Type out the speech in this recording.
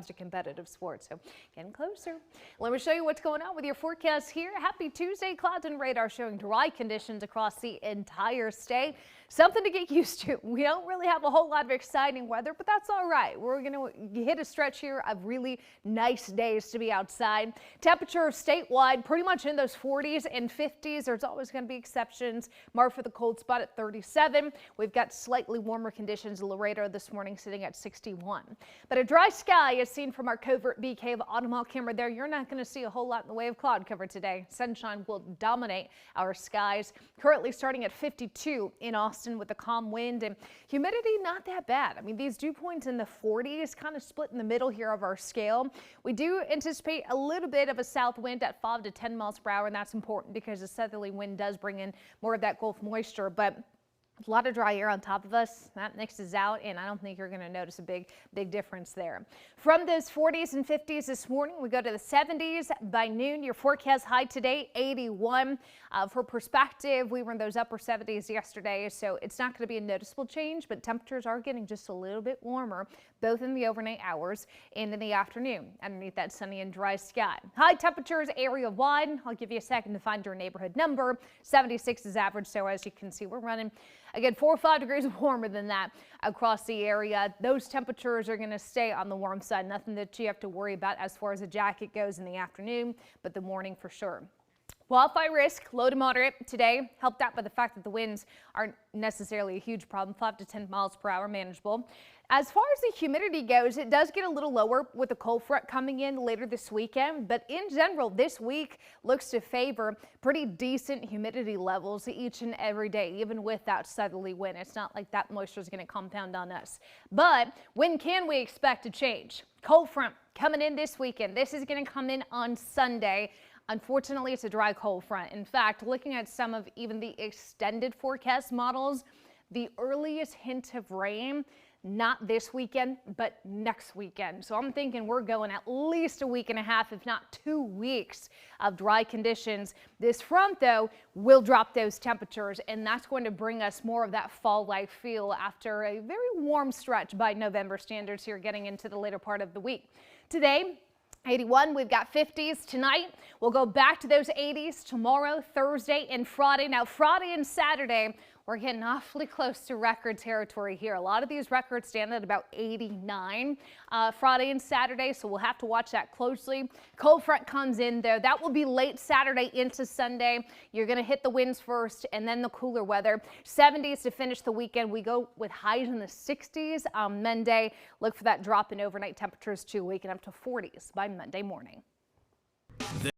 comes to competitive sports. So getting closer. Let me show you what's going on with your forecast here. Happy Tuesday. Clouds and radar showing dry conditions across the entire state. Something to get used to. We don't really have a whole lot of exciting weather, but that's all right. We're going to hit a stretch here of really nice days to be outside. Temperature statewide pretty much in those 40s and 50s. There's always going to be exceptions. Marked for the cold spot at 37. We've got slightly warmer conditions in Laredo this morning sitting at 61. But a dry sky is seen from our covert BK of automobile camera there. You're not going to see a whole lot in the way of cloud cover today. Sunshine will dominate our skies. Currently starting at 52 in Austin with a calm wind and humidity not that bad. I mean, these dew points in the 40s kind of split in the middle here of our scale. We do anticipate a little bit of a south wind at 5 to 10 miles per hour, and that's important because the southerly wind does bring in more of that Gulf moisture, but a lot of dry air on top of us. That mixes out, and I don't think you're going to notice a big difference there. From those 40s and 50s this morning, we go to the 70s by noon. Your forecast high today, 81. For perspective, we were in those upper 70s yesterday, so it's not going to be a noticeable change, but temperatures are getting just a little bit warmer, both in the overnight hours and in the afternoon, underneath that sunny and dry sky. High temperatures area-wide. I'll give you a second to find your neighborhood number. 76 is average, so as you can see, we're running again 4 or 5 degrees warmer than that across the area. Those temperatures are going to stay on the warm side. Nothing that you have to worry about as far as a jacket goes in the afternoon, but the morning for sure. Wildfire risk, low to moderate today, helped out by the fact that the winds aren't necessarily a huge problem, 5 to 10 miles per hour, manageable. As far as the humidity goes, it does get a little lower with the cold front coming in later this weekend, but in general, this week looks to favor pretty decent humidity levels each and every day, even with that southerly wind. It's not like that moisture is going to compound on us. But when can we expect to change? Cold front coming in this weekend. This is going to come in on Sunday. Unfortunately, it's a dry cold front. In fact, looking at some of even the extended forecast models, the earliest hint of rain, not this weekend, but next weekend. So I'm thinking we're going at least a week and a half, if not 2 weeks of dry conditions. This front, though, will drop those temperatures, and that's going to bring us more of that fall-like feel after a very warm stretch by November standards here getting into the later part of the week. Today, 81, we've got 50s tonight. We'll go back to those 80s tomorrow, Thursday, and Friday. Now, Friday and Saturday, we're getting awfully close to record territory here. A lot of these records stand at about 89 Friday and Saturday, so we'll have to watch that closely. Cold front comes in there. That will be late Saturday into Sunday. You're going to hit the winds first and then the cooler weather. 70s to finish the weekend. We go with highs in the 60s on Monday. Look for that drop in overnight temperatures too, waking up to 40s by Monday morning.